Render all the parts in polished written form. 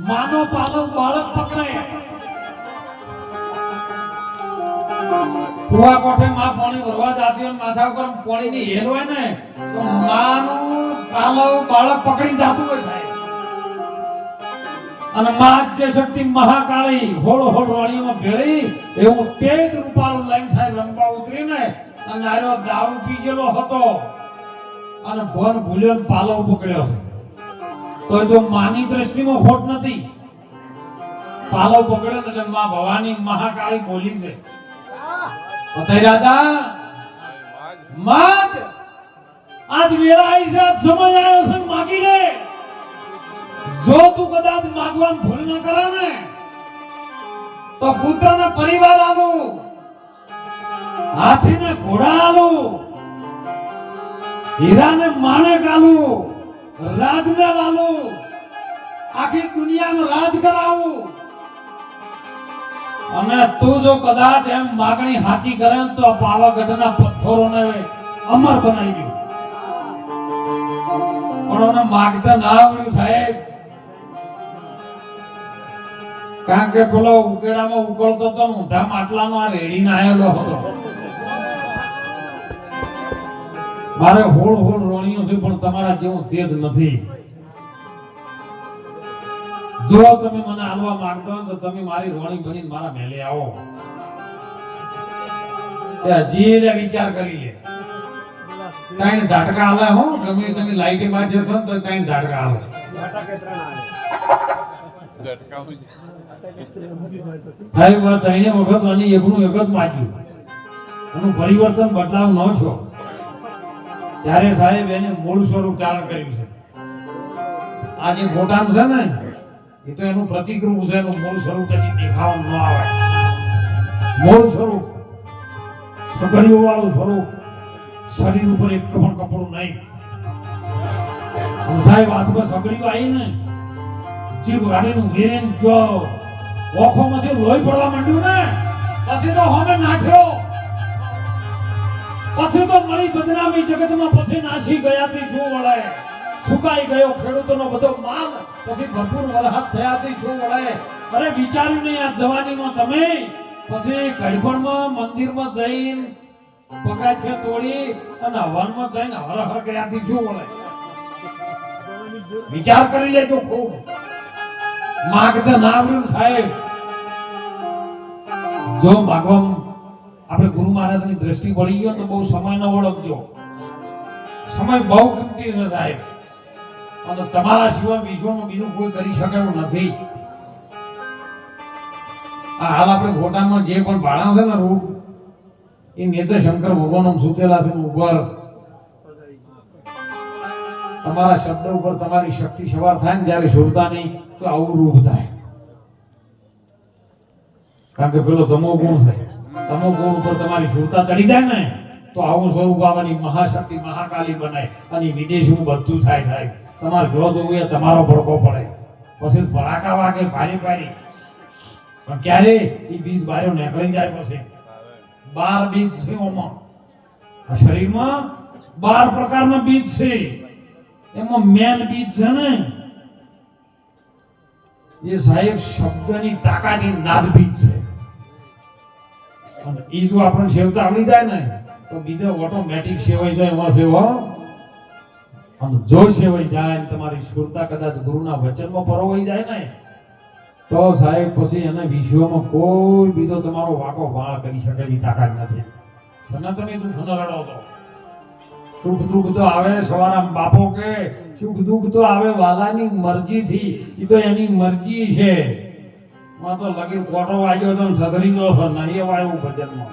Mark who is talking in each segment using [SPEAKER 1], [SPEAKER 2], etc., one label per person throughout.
[SPEAKER 1] માનો પાલવ બાળક પકડે કુવા કોઠે માં પાણી ભરવા જાતી હોય માથા ઉપર પાણી ની હેલ હોય ને તો માનું પાલવ બાળક પકડી જાતું હોય સાહેબ અને મહાદ્ય શક્તિ મહાકાળી હોળ હોળ વાણીમાં ભેળી એવું તેજ રૂપાળું લાઈન સાહેબ રંબા ઉતરીને અને આરો દારૂ પી ગયેલો હતો અને ભવન ભૂલ્યો પાલવ પકડ્યો છે તો જો માની દ્રષ્ટિમાં ખોટ નથી પાલવ પકડ્યો એટલે માં ભવાની મહાકાળી બોલી છે પતઈ રાજા માજ આજ વેળા આવી છે આજ સમય આવ્યો છે માગી લે જો તું કદાચ માગવાનું ભૂલ ન કરે ને તો પુત્રને પરિવાર આલું હાથીને ઘોડા આલું હીરાને માણેક આલું રાજને આલું આખી દુનિયામાં રાજ કરાવું અને તું જો કદાચ એમ માગણી સાચી કરે તો પાવાગઢના પથ્થરોને અમર બનાવી દઉં પણ મને માગતા ના આવડ્યું સાહેબ કારણ કે પેલો ઉકેડામાં ઉકળતો તો ઊંધા માટલાનો આ રેડીને આવેલો હતો મારે હોળ હોળ રોણીઓ છે પણ તમારા જેવું તેજ નથી જો તમે મને આલવા માંગતો હો તો તમે મારી રોણી બનીને મારા મહેલે આવો કે હજી લે વિચાર કરી લે તાઈને ઝાટકા આલે હો ગમે તમે લાઈટે બાજે થો તો તાઈને ઝાટકા આલે ઝાટકા થાય વાત તાઈને વખત આની એકનું એક જ માગ્યું એનું પરિવર્તન બદલાવ ન છો ત્યારે સાહેબ એને મૂળ સ્વરૂપ ધારણ કર્યું છે આ જે ફોટામ છે ને એ તો એનું પ્રતિકરૂપ છે એનું મૂળ સ્વરૂપ હજી દેખાવા ન આવે મૂળ સ્વરૂપ સગડીઓ વાળું સ્વરૂપ શરીર ઉપર એક પણ કપડું નહીં સાહેબ આજમાં સગડીઓ આવી ને જીભ ગાડીનું વેરેન જો ઓખોમાંથી લોહી પડવા માંડ્યું ને પછી તો હોમે નાખ્યો પછી તો મળી બદનામી જગતમાં પછી નાસી ગયાથી શું વળે સુકાઈ ગયો ખેડૂતોનો બધો માલ પછી ભરપૂર વરસાદ થયાથી શું વળે અરે વિચાર્યું નહીં આ જવાનીમાં તમે પછી ગઢપણમાં મંદિરમાં જઈને પગાછે તોડી અને હવનમાં જઈને હર હર ગયાથી શું વળે વિચાર કરી લેજો ખૂબ માગતા ના આવડ્યું સાહેબ જો માગવા આપણે ગુરુ મહારાજની દ્રષ્ટિ પડી ગયો તો બહુ સમય ન ઓળખજો સમય બહુ કિંમતી છે સાહેબ અને તમારા સિવાય વિશ્વમાં બીજું કોઈ કરી શકે એવું નથી આ હાલ આપણે ફોટામાં જે પણ ભાણા છે ને રૂપ એ નેત્ર શંકર ભગવાન સુતેલા છે ઉપર તમારા શબ્દ ઉપર તમારી શક્તિ સવાર થાય ને જ્યારે સુરતાની તો આવું રૂપ થાય કારણ કે પેલો તમો ગુણ છે તમો ગુણ ઉપર તમારી સુરતા ચડી જાય ને તો આવું સ્વરૂપ આવવાની મહાશક્તિ મહાકાલી બનાય અને વિદેશમાં બધું થાય સાહેબ તમારે જો જોવું એ તમારો ભડકો પડે પછી ભડાકા વાગે ભારી ભારી પણ ક્યારે એ બીજ બાયો નીકળી જાય પછી 12 બીજ છે ઓમાં આ શરીરમાં 12 પ્રકારના બીજ છે એમાં મેન બીજ છે ને એ સાહેબ શબ્દની તાકાતની નાદ બીજ છે અને ઈ જો આપણને સેવતા આવડી જાય ને તો બીજો ઓટોમેટિક સેવાઈ જાય એમાં સેવો અને જો સેવાઈ જાય તમારી સુરતા કદાચ ગુરુના વચનમાં પરોવાઈ જાય ને તો સાહેબ પછી એને વિશ્વમાં કોઈ બીજો તમારો વાકો વાળ કરી શકે એવી તાકાત નથી. તમે દુઃખ ન રડો તો સુખ દુઃખ તો આવે સવારા બાપો કે સુખ દુઃખ તો આવે વાલાની મરજીથી ઈ તો એની મરજી છે. માં તો લગી કોટો વાગ્યો તો સદરી ગયો છે નહીં વાયું ભજનમાં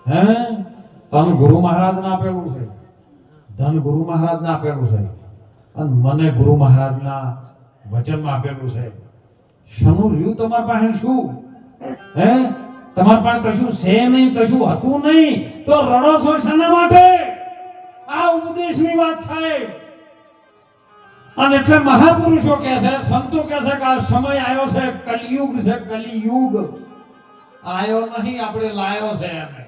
[SPEAKER 1] હે તન ગુરુ મહારાજ ના આપેલું છે ધન ગુરુ મહારાજ ના આપેલું છે અને મને ગુરુ મહારાજ ના વચનમાં આપેલું છે. શનું રહ્યું તમારી પાસે શું હે તમારી પાસે કશું છે નહીં કશું હતું નહીં તો રડો છો શેના માટે? આ ઉપદેશની વાત છે. અને એટલે મહાપુરુષો કહે છે સંતો કહે છે કે આ સમય આવ્યો છે કલિયુગ છે કલિયુગ આવ્યો નહીં આપણે લાયો છે એને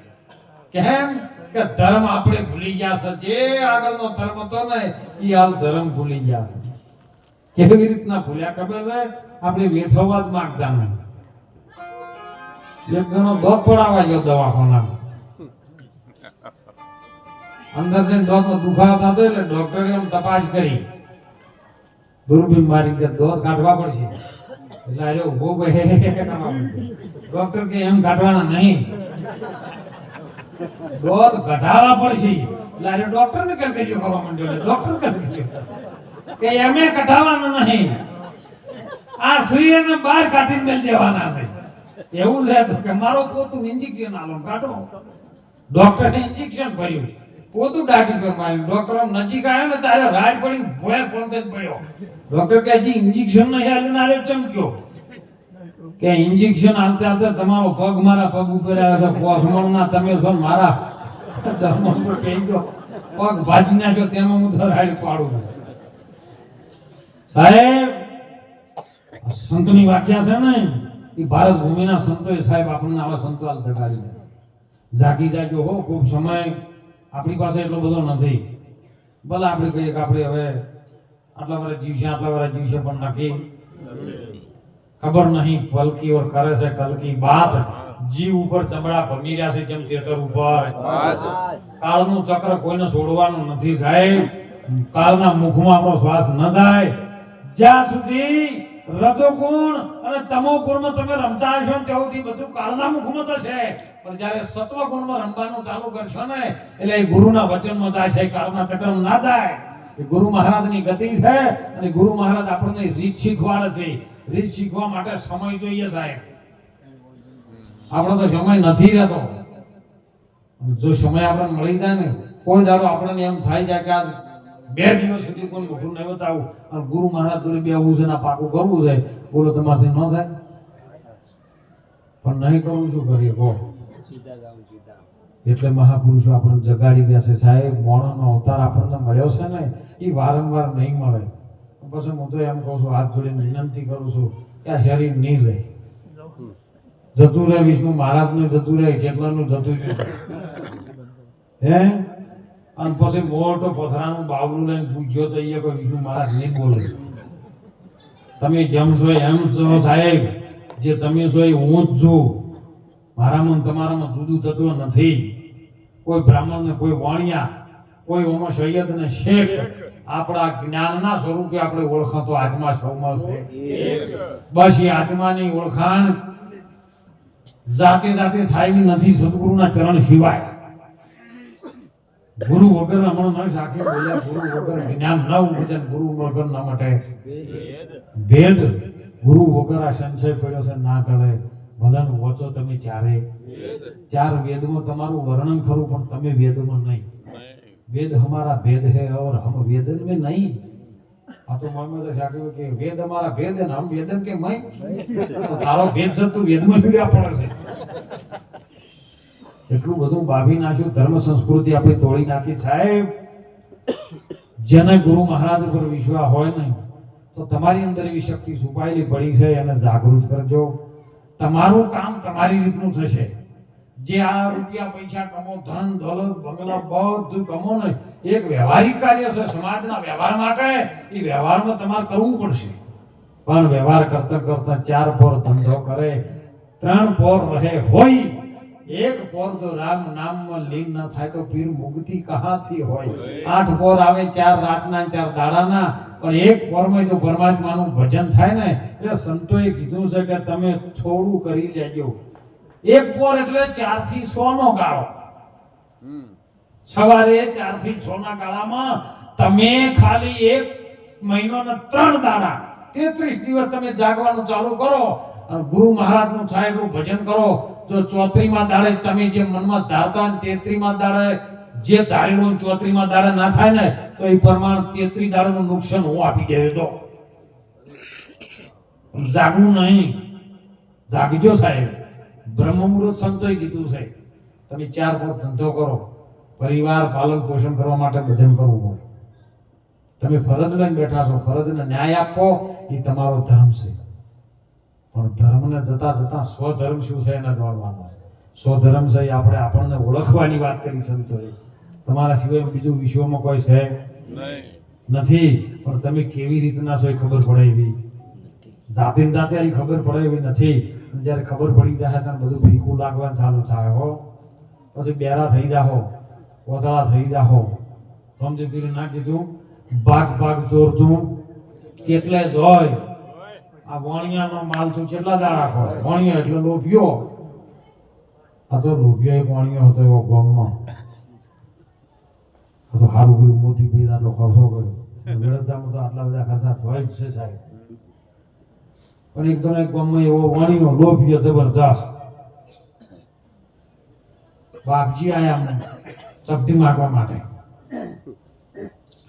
[SPEAKER 1] કેમ કે ધર્મ આપણે ભૂલી ગયા છે. જે આગળનો ધર્મ હતો ને એ હાલ ધર્મ ભૂલી ગયા. કેવી રીતના ભૂલ્યા ખબર છે? આપણે વેઠોવા જ માંગતા નહીં. એક જણો દોત પડાવવા ગયો દવાખાનામાં અંદર જઈને દોતનો દુખાવો થતો એટલે ડોક્ટરે એમ તપાસ કરી દૂરબીન મારી કે દોત કાઢવા પડશે એટલે અરે ઉભો ડોક્ટર કે એમ કાઢવાના નહીં દોત કઢાવવા પડશે એટલે અરે ડોક્ટર ને કરકરીઓ કરવા માંડ્યો ડોક્ટર કરકરીઓ કે એમે કઢાવવાનું નહીં આ સુઈને બહાર કાઢીને મેલ દેવાના છે એવું છે તો કે મારો પોતું ઇન્જેક્શન આલો કાઢો ડોક્ટરે ઇન્જેક્શન ભર્યું પોતું દાટી પર માર્યું ડોક્ટર નજીક આવ્યો ને તારે રાડ પડીને ભોય પડતે જ પડ્યો. ડોક્ટર કે હજી ઇન્જેક્શન નહીં આલ્યું નારે ચમક્યો કે ઇન્જેક્શન આલતા આલતા તમારો પગ મારા પગ ઉપર આવ્યો છે પોસમણના તમે છો મારા ધર્મ પર કહી ગયો પગ ભાજી નાખ્યો તેમાં હું તો રાડ પાડું સાહેબ. સંતની વ્યાખ્યા છે ને એ ભારત ભૂમિના સંતોએ સાહેબ આપણને આવા સંતો હાલ ધગાડી જાગી જાગ્યો હો ખૂબ સમય આપણી પાસે એટલો બધો નથી. ભલે આપણે કહીએ કે આપણે હવે આટલા વર્ષ જીવશે પણ નક્કી ખબર નહીં પલકી ઓર કરે છે કલકી બાત જીવ ઉપર ચમડા ભમી રહ્યા છે જેમ તેતર ઉપર. કાળનું ચક્ર કોઈને છોડવાનું નથી સાહેબ. કાળના મુખમાં આપણો શ્વાસ ન જાય જ્યાં સુધી રજોગુણ અને તમોગુણમાં તમે રમતા હશો ને ત્યાં સુધી બધું કાળના મુખમાં થશે. પણ જ્યારે સત્વગુણમાં રમવાનું ચાલુ કરશો ને એટલે એ ગુરુના વચનમાં જાય છે કાળના ચક્રમાં ના જાય. એ ગુરુ મહારાજની ગતિ છે અને ગુરુ મહારાજ આપણને રીત શીખવાડે છે. રીત શીખવા માટે સમય જોઈએ સાહેબ. આપણો તો સમય નથી રહેતો. જો સમય આપણને મળી જાય ને કોઈ દાડો આપણને એમ થાય જાય કે આજ 2 દિવસ સુધી કોઈ મોઢું નહીં બતાવું અને ગુરુ મહારાજ જોડે બેહવું છે ને પાકું કરવું છે બોલો તમારથી ન થાય પણ નહીં કરવું શું કરીએ કહો. એટલે મહાપુરુષો આપણને જગાડી ગયા છે સાહેબ. મોણોનો અવતાર આપણને મળ્યો છે ને એ વારંવાર નહીં મળે. પછી હું તો એમ કહું છું હાથ જોડીને વિનંતી કરું છું કે આ શરીર નહીં રહે જતું રહે. વિષ્ણુ મહારાજનું જતું રહે જેટલાનું જતું રહે હે અને પછી મોટો પથરાનું બાવલું લઈને પૂછ્યો તો એ કોઈ વિષ્ણુ મહારાજ નહીં બોલે. તમે જેમ છો એમ છો સાહેબ. જે તમે છો એ હું જ છું. મારામાં તમારામાં જુદું તત્વ નથી. કોઈ બ્રાહ્મણ ને કોઈ વાણિયા કોઈ ઓમો સૈયદ ને શેખ આપણા જ્ઞાનના સ્વરૂપે આપણે ઓળખાતો આત્મા સૌમાં છે. બસ એ આત્માની ઓળખાણ જાતે જાતે થાય નથી સદગુરુના ચરણ સિવાય. ગુરુ વગર હમણાં ન સાખી બોલ્યા ગુરુ વગર જ્ઞાન ન ઉપજે ગુરુ વગર ન મટે ભેદ. ગુરુ વગર આ સંશય પડ્યો છે ના ટળે. ભલન વોચો તમે ચાર વેદમાં તમારું વર્ણન ખરું પણ તમે વેદમાં નહીં. વેદ હમારા ભેદ હે और हम वेदन में नहीं. આ તો મોહમ્મદ સાહેબ કે વેદ હમારા ભેદ હે હમ વેદન કે મય. તો તારો ભેદ છે તું વેદમાં છોડ્યા પડે છે. એટલું બધું બાવી નાખ્યું. ધર્મ સંસ્કૃતિ આપણે તોડી નાખી સાહેબ. જેને ગુરુ મહારાજ ઉપર વિશ્વાસ હોય ને તો તમારી અંદર એવી શક્તિ છુપાયેલી પડી છે એને જાગૃત કરજો. તમારું કામ તમારી રીતનું થશે. જે આ રૂપિયા પૈસા કમો, ધન દોલત બંગલા બધું કમો ને, એક વ્યવહારિક કાર્ય છે સમાજના વ્યવહાર માટે. એ વ્યવહારમાં તમારે કરવું પડશે. પણ વ્યવહાર કરતા કરતા 4 પોર ધંધો કરે, 3 પોર રહે હોય, એક પોર તો રામ નામમાં લીન ન થાય તો પીર મુક્તિ કહાથી હોય. 8 પોર આવે, 4 રાતના 4 દાડાના, પણ એક પોરમાં જો પરમાત્માનું ભજન થાય ને, એટલે સંતોએ કીધું છે કે તમે થોડું કરી લેજો. એક પોર એટલે 4 થી 6 નો ગાળો. સવારે 4 થી 6 ના ગાળામાં તમે ખાલી 1 મહિનાના 3 દાડા 33 દિવસ તમે જાગવાનું ચાલુ કરો અને ગુરુ મહારાજનું થાય એટલું ભજન કરો. જો 34માં દાડે તમે જે મનમાં ધારતા ને 33માં દાડે જે ધારેલું 34માં દાડે ના થાય ને, તો એ પ્રમાણ 33 દાડાનું નુકસાન હું આપી દેજો. તો જાગવું નહીં, જાગજો સાહેબ. બ્રહ્મ મુહૂર્ત સંતોએ કીધું છે તમે 4 પોર ધંધો કરો, પરિવાર પાલન પોષણ કરવા માટે ભજન કરવું પડે. તમે ફરજ લઈને બેઠા છો, ફરજને ન્યાય આપો એ તમારો ધર્મ છે. પણ ધર્મને જતા જતા સ્વધર્મ શું છે એને જાણવાનો. સ્વધર્મ છે આપણે આપણને ઓળખવાની વાત કરી સંતોએ. તમારા સિવાય બીજું વિશ્વમાં કોઈ છે નથી, પણ તમે કેવી રીતના છો એ ખબર પડે એવી. જાતે જાતે એ ખબર પડે એવી નથી. જ્યારે ખબર પડી જાય ત્યારે બધું ફીકું લાગવાનું ચાલુ થાય. હો પછી બેરા થઈ જાહો, ઓથળા થઈ જાહો. સમજી પીરે ના કીધું ભાગ ભાગ ચોરતું કેટલે જોય. આ વણિયાનો માલ તું કેટલા દાડા ખો. વણિયો એટલે લોભિયો. આ તો લોભિયો એક વણિયો હતો એવો ગામમાં. આ તો સારું કર્યું મોતી પી આટલો ખર્ચો કર્યો. વેળતામાં તો આટલા બધા ખર્ચા હોય જ છે સાહેબ. પણ એકદમ એક ગામમાં એવો વણિયો લોભિયો જબરદસ્ત. બાપજી આયા શક્તિ માગવા માટે.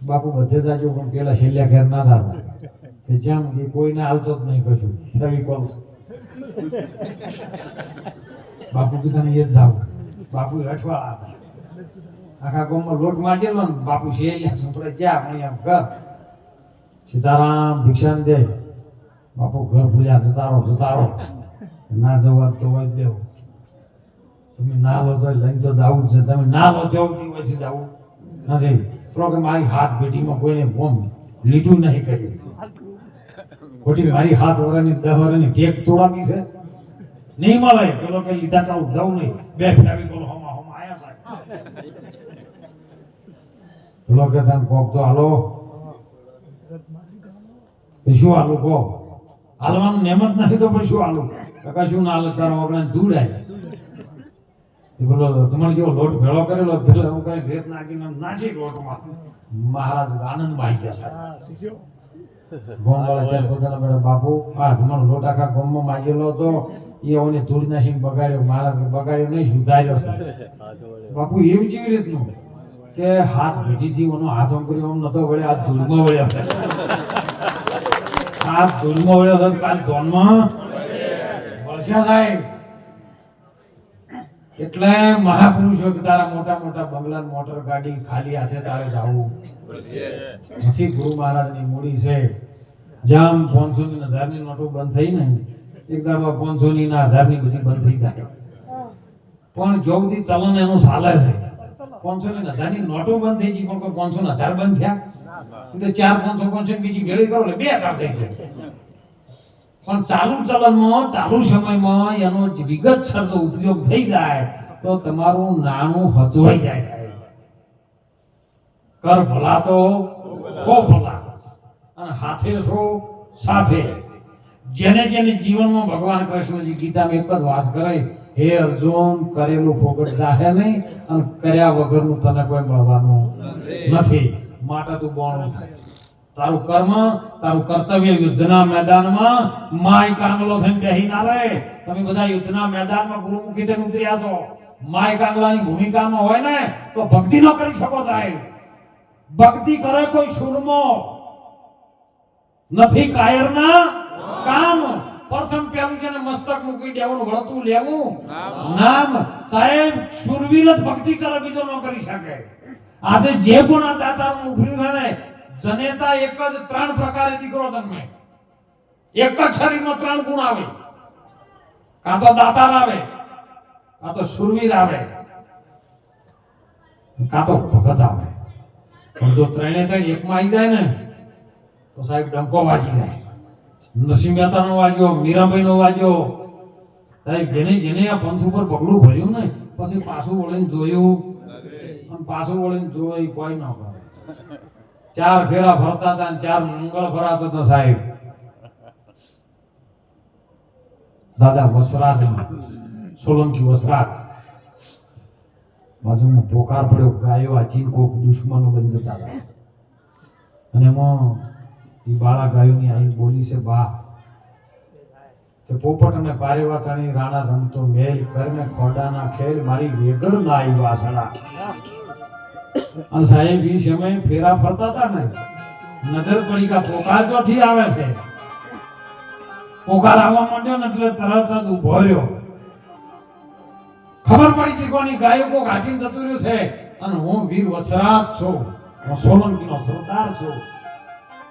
[SPEAKER 1] બાપુ બધે જાજો, પણ પેલા છેલ્લા ઘેર ના થતા કે જેમ કે કોઈને આવતો જ નહીં કશું. બાપુ કીધા ને એ જ જાવ. બાપુ અઠવાડા હતા. આખા ગામમાં લોટ માટેલો ને બાપુ છેલ્લા છોકરા જ્યાં અહીંયા ઘર સીતારામ ભિક્ષા દે. બાપુ ઘર ભૂલ્યા જતારો ના જવા તો હોય દેવું. તમે ના લો તો લઈને તો જવું છે. તમે ના લો તેવું પછી જવું નથી. તો કે મારી હાથ પેટીમાં કોઈને બોમ્બ લીધું નહીં કર્યું. ખોટી મારી 7 વર્ષની 10 વર્ષની ટેક તોડાવી છે નહીં મળે. પેલો કે લીધા ચાલુ જવું નહીં. 2 ફેરી બોલો હમા આયા સાહેબ. પેલો કે તમે કોક તો હાલો. શું હાલું કહો? હાલવાનું નેમ જ નથી તો પછી શું હાલું? કશું ના હાલ તારો વગર દૂડાય. બોલો તમારે જેવો લોટ ભેળો કરેલો પેલા હું કઈ ભેટ નાખીને નાસી લોટમાં. મહારાજ આનંદમાં આવી ગયા સાહેબ. ગોમવાળા ચાર પોતાના બેટા બાપુ આ તમારો લોટ આખા ગોમમાં માજેલો હતો. એ ઓને ધૂળ નાસીને બગાડ્યો. મહારાજ બગાડ્યો નહીં, સુધાર્યો. બાપુ એવું કેવી રીતનું કે હાથ ભેટીથી ઓનો હાથ આમ કર્યો આમ નતો વળ્યો, હાથ ધૂળમાં વળ્યો. હાથ ધૂળમાં વળ્યો હતો કાલ ધોનમાં વળસ્યા સાહેબ. એટલે મહાપુરુષો કે તારા મોટા મોટા બંગલા મોટર ગાડી ખાલી હાથે તારે જાવું નથી. ગુરુ મહારાજની મૂડી છે. જામ 500 ની 1000 ની નોટો બંધ થઈ ને એક દાડો 500 ની 1000 ની બધી બંધ થઈ જાય. પણ જો બધી ચલણ એનું ચાલે છે. 500 ની 1000 ની નોટો બંધ થઈ ગઈ, પણ કોઈ 500 ને 1000 બંધ થયા તો 4 500 બીજી ભેળી કરો એટલે 2000 થઈ ગયા. પણ ચાલુ ચલનમાં ચાલુ સમયમાં એનો વિગતસર જો ઉપયોગ થઈ જાય તો તમારું નાણું હચવાઈ જાય સાહેબ. કર ભલા તો ખો ભલા, અને હાથે છો સાથે. જેને જેને જીવનમાં ભગવાન કૃષ્ણજી ગીતામાં એક જ વાત કરે, હે અર્જુન કરેલું ફોગટ જાહે નહીં, અને કર્યા વગરનું તને કોઈ મળવાનું નથી. માટે તું બોણું થાય. તારું કર્મ, તારું કર્તવ્ય યુદ્ધના મેદાનમાં માય કાંગલો થઈને બેહી ના રહે. તમે બધા યુદ્ધના મેદાનમાં ગુરુમુખી થઈને ઉતર્યા છો. માય કાંગલાની ભૂમિકામાં હોય ને તો ભક્તિ ન કરી શકો સાહેબ. ભક્તિ કરે કોઈ સુરમો નથી. કાયરના કામ પ્રથમ પેલું છે ને મસ્તક મૂકી દેવું, વળતું લેવું નામ. સાહેબ સુરવીર જ ભક્તિ કરે, બીજો ન કરી શકે. આજે જે પણ આ દાતાનું ઉભર્યું છે ને, જનેતા એક જ 3 પ્રકારે દીકરો જન્મે. એક જ શરીરમાં 3 ગુણ આવે. કાં તો દાતાર આવે, કાં તો શુરવીર આવે, કાં તો ભગત આવે. પણ જો ત્રણે ત્રણ એકમાં આવી જાય ને તો સાહેબ ડંકો વાગી જાય. નરસિંહ મહેતા નો વાગ્યો, મીરાબાઈ નો વાગ્યો. સાહેબ જેને આ પંથ ઉપર પગલું ભર્યું ને પછી પાછું વળીને જોયું અને પાછું વળીને જોયું કોઈ ના કરે. 4 ફેરા ફરતા હતા અને 4 મંગળ ફરાતો હતો સાહેબ. દાદા વસરાજ સોલંકી વસરાજ બાજુમાં પોકાર પડ્યો, ગાયો આચીન કોક દુશ્મનો બની જતા હતા. અને એમાં એ બાળા ગાયોની આવી બોલી છે બા કે પોપટ અને પારેવા તાણી રાણા રમતો મેલ કરીને ખોડાના ખેલ મારી વેગળ ના આવી વાસણા. અને સાહેબ એ સમય ફેરા ફરતા હતા ને નજર પડી કે પોકાર ચોથી આવે છે. પોકાર આવવા માંડ્યો ને એટલે તરત જ ઉભો રહ્યો. ખબર પડી છે કોની ગાયો કોક હાચીને જતું રહ્યું છે અને હું વીર વસરાજ છું, હું સોલંકીનો સરદાર છું.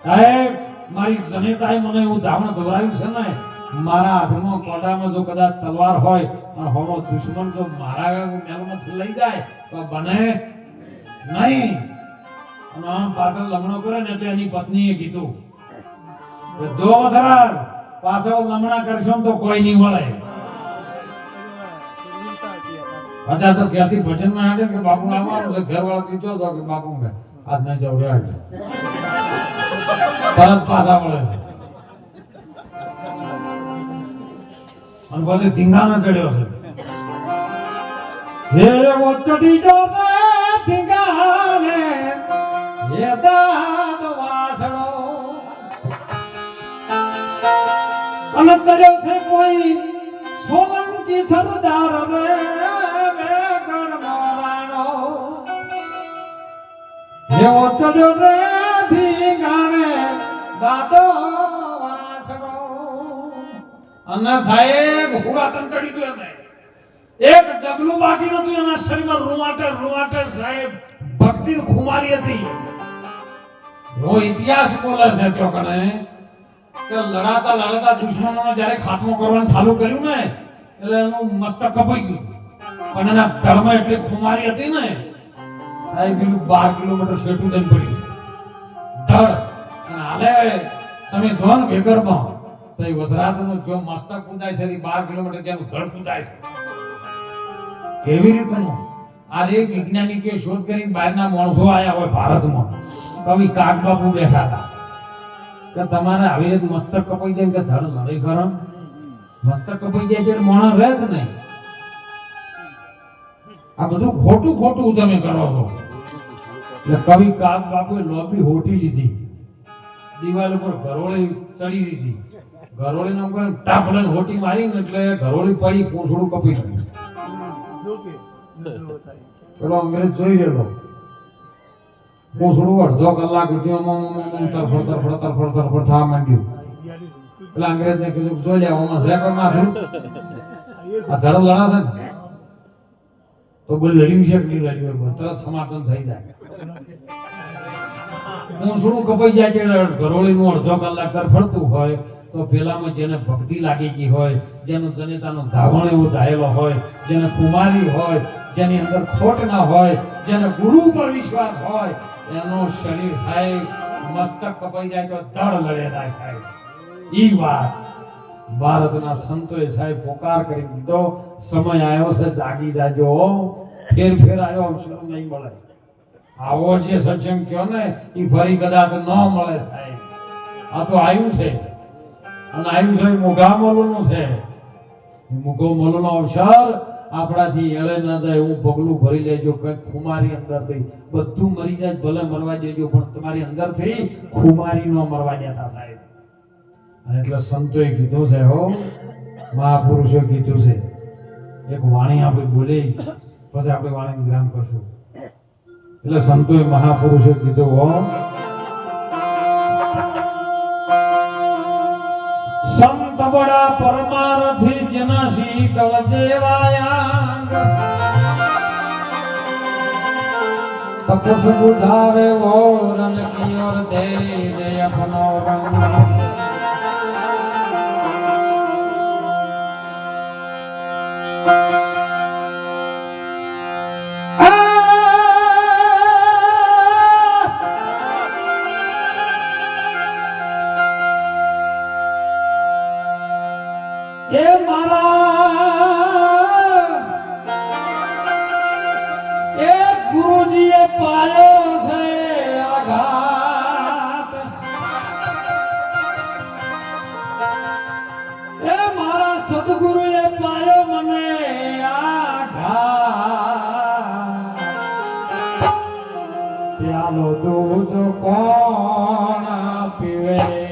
[SPEAKER 1] સાહેબ મારી જનેતાએ મને એવું ધાવણ દોરાવ્યું છે ને મારા હાથમાં કોડામાં જો કદાચ તલવાર હોય અને હોમો દુશ્મન જો મારા મેલમાંથી લઈ જાય તો બને નહીં. અને આમ પાછળ લમણો કરે ને એટલે એની પત્નીએ કીધું કે જો વસરાજ પાછો લમણા કરશો તો કોઈ નહીં વળે. अच्छा तो क्या थी भजन में आते कि बापू आवा तो घर वाला कीचो तो कि बापू में आज नहीं जाओ रे तरत पाछा પડે અને પછી ધીંગાણા ચડ્યો છે હે વો ચડી જો રે ધીંગાણે હે દાદ વાસણો અને ચડ્યો છે કોઈ સોલંકી સરદાર રે એવો ચડ્યો રે ધીંગાણે દાદો વાસણો. અને સાહેબ હુરાતન ચડી ગયો ને એક ડગલું બાકી નતું એના શરીરમાં. રૂવાટે સાહેબ ભક્તિ ખુમારી હતી. એવો ઇતિહાસ બોલે છે તો કણે કે લડાતા દુશ્મનોનો જ્યારે ખાત્મો કરવાનું ચાલુ કર્યું ને એટલે એનું મસ્તક કપાઈ ગયું. પણ એના ધર્મ એટલી ખુમારી હતી ને સાહેબ 12 કિલોમીટર શેઠું દઈ પડ્યું ધડ. અને હાલે તમે જો ને વેગરમાં તો એ વજરાતનું જો મસ્તક કૂદાય છે 12 કિલોમીટર જેનું ધડ કૂદાય છે. કેવી રીતનું આજે વૈજ્ઞાનિકોએ શોધ કરી બહારના માણસો આયા હોય ભારતમાં. કવિ કાગબાપુ બેઠા હતા કે તમારે આવી રીતે મસ્તક કપાઈ જાય કે ધડ લડાઈ કરો. મસ્તક કપાઈ જાય એટલે માણસ રહે જ નહીં. આ બધું ખોટું તમે કરો છો. એટલે કવિ કાગબાપુએ લોબી હોટી લીધી, દિવાલ ઉપર ઘરોળી ચડી દીધી. ઘરોળી ના ઉપર ટાપલન હોટી મારી ને એટલે ઘરોળી પડી, પૂંછડું કપી ગયું. પેલો અંગ્રેજ જોઈ રહેલો, પૂંછડું અડધો કલાક તરફડ થવા માંડ્યું. પેલા અંગ્રેજ ને કીધું જોઈ લે આમાં છે કોઈ માથું આ ધડ લડાશે ને તો બોલ લડ્યું છે કે નહીં લડ્યું તરત સમાધાન થઈ જાય. પૂંછડું કપાઈ જાય છે ઘરોળીનું અડધો કલાક તરફડતું હોય તો પેલામાં જેને ભક્તિ લાગી ગઈ હોય, જેનું જનેતાનો ધાવણ એવો ધાયેલો હોય, જેને કુમારી હોય, જેની અંદર ખોટ ના હોય, જેને ગુરુ પર વિશ્વાસ હોય, એનું શરીર સાહેબ મસ્તક કપાઈ જાય તો ધડ લડે જાય સાહેબ. ઈ વાત ભારતના સંતોએ સાહેબ પોકાર કરી દીધો. સમય આવ્યો છે, જાગી જાજો. ફેર આવ્યો અવસર નહીં મળે. આવો જે સત્સંગ થયો ને એ ફરી કદાચ ન મળે સાહેબ. આ તો આવ્યું છે અને આવ્યું છે મોઘા મોલનું છે. મોઘો મોલનો અવસર આપણાથી એળે ના જાય એવું પગલું ભરી લેજો. કંઈક ખુમારી અંદરથી બધું મરી જાય ભલે મરવા દેજો, પણ તમારી અંદરથી ખુમારી ન મરવા દેતા સાહેબ. અને એટલે સંતોએ કીધું છે, હો મહાપુરુષો કીધું છે. એક વાણી આપણે બોલી પછી આપણે વાણી વિરામ કરશું. એટલે સંતોએ મહાપુરુષો કીધું, હો સંત બડા પરમારથી જેના શીતળ જેવાયા તપસ બુધારે ઓરન કી ઓર દે દે અપનો રંગ આલો દૂધ કોણ પીવે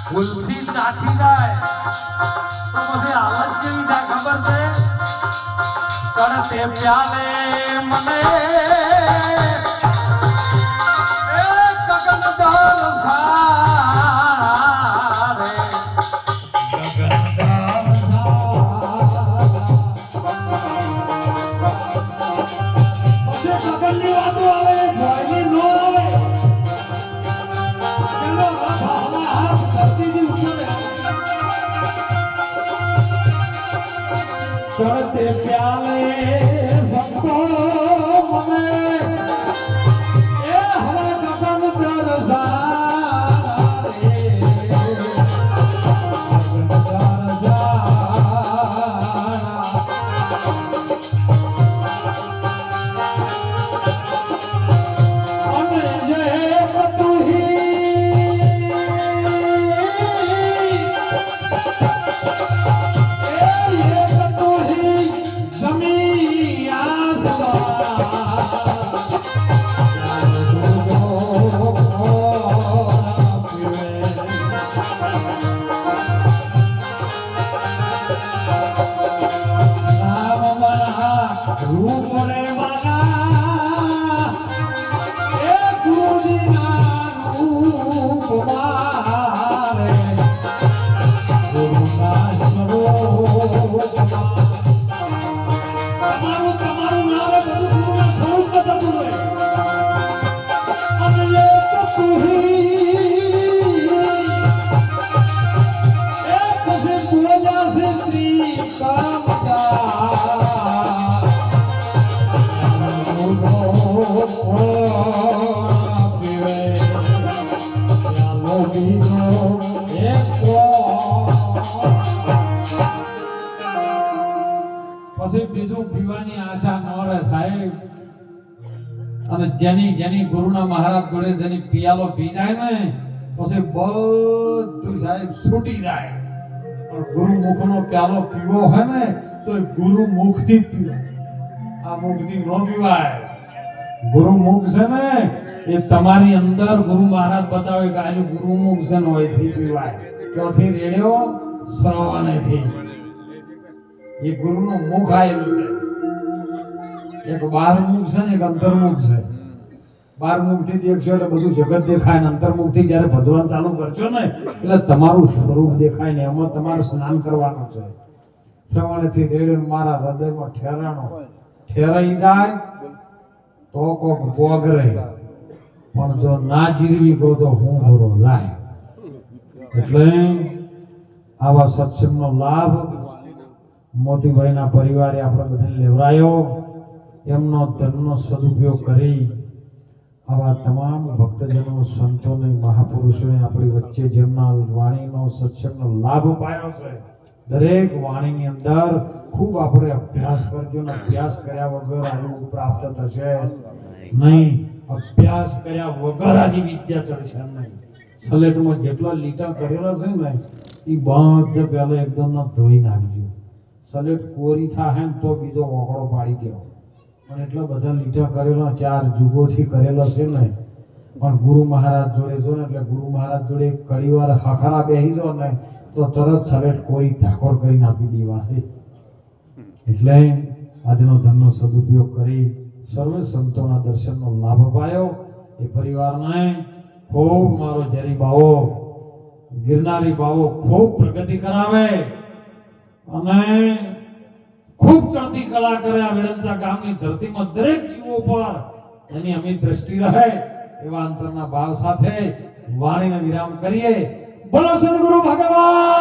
[SPEAKER 1] ભૂલથી ચાખી જાય તો પછી હાલત જેવી થાય ખબર છે ચડતે પ્યાલે મને ગગનદાર સારે ગગનદાર પછી ગગનની વાતો આવે ભોયની નો આવે ચડતે પ્યાલે સંતો મને એ હવા ગગન જમી આસવા બીજું પીવાની આશા ન રહે સાહેબ. અને જેની ગુરુના મહારાજ જોડે જેની પિયાલો પી જાય ને પછી બધું સાહેબ છૂટી જાય. પણ ગુરુ મુખનો પ્યાલો પીવો હોય ને તો એ ગુરુ મુખથી જ પીવાય. આ મુખથી ન પીવાય. ગુરુ મુખ છે ને એ તમારી અંદર ગુરુ મહારાજ બતાવે કે આજે ગુરુ મુખ છે ને ઓયથી પીવાય. ક્યાંથી રેડ્યો? શ્રવણેથી. એ ગુરુનું મુખ આવેલું છે. એક બાર મુખ છે ને એક અંતર્મુખ છે. બાર મુખ થી દેખશો એટલે બધું જગત દેખાય ને અંતર્મુખ થી જયારે ભજવાનું ચાલુ કરશો ને એટલે તમારું સ્વરૂપ દેખાય ને એમાં તમારે સ્નાન કરવાનું છે. શ્રવણેથી રેડ્યો મારા હૃદયમાં ઠેરાઈ જાય તો કોક પોગરે, પણ જો ના જીરવી ગયો તો હું ભરો જાય. એટલે આવા સત્સંગનો લાભ મોતીભાઈના પરિવારે આપણે બધાને લેવરાયો. એમનો ધનનો સદુપયોગ કરી આવા તમામ ભક્તજનો, સંતોને, મહાપુરુષોને આપણી વચ્ચે જેમના વાણીનો સત્સંગનો લાભ પાયો છે, દરેક વાણીની અંદર ખૂબ આપણે અભ્યાસ કરજો ને અભ્યાસ કર્યા વગર આનું પ્રાપ્ત થશે નહીં. અભ્યાસ કર્યા વગર આની વિદ્યા ચડશે નહીં. સલેટમાં જેટલા લીટા કરેલા છે ને એ બધા પહેલા એકદમ ધોઈ નાખજો. સલેટ કોરી થાય ને તો બીજો ઓગળો પાડી ગયો. પણ એટલા બધા લીટા કરેલા 4 જુગોથી કરેલા છે ને. પણ ગુરુ મહારાજ જોડે જો ને એટલે ગુરુ મહારાજ જોડે કડીવાર હાખરા બેહી દો ને તો તરત સલેટ કોઈ ઠાકોર કરીને આપી દેવાશે. એટલે આજનો ધનનો સદુપયોગ કરી સર્વે સંતોના દર્શનનો લાભ પાયો. એ પરિવારને ખૂબ મારો ઝેરી બાવો, ગિરનારી બાવો ખૂબ પ્રગતિ કરાવે અને ખૂબ ચડતી કલા કરે. આ વેડંતા ગામની ધરતીમાં દરેક જીવો પર એની અમી દ્રષ્ટિ રહે એવા અંતરના ભાવ સાથે વાણીને વિરામ કરીએ. બોલો સદગુરુ ભગવાન.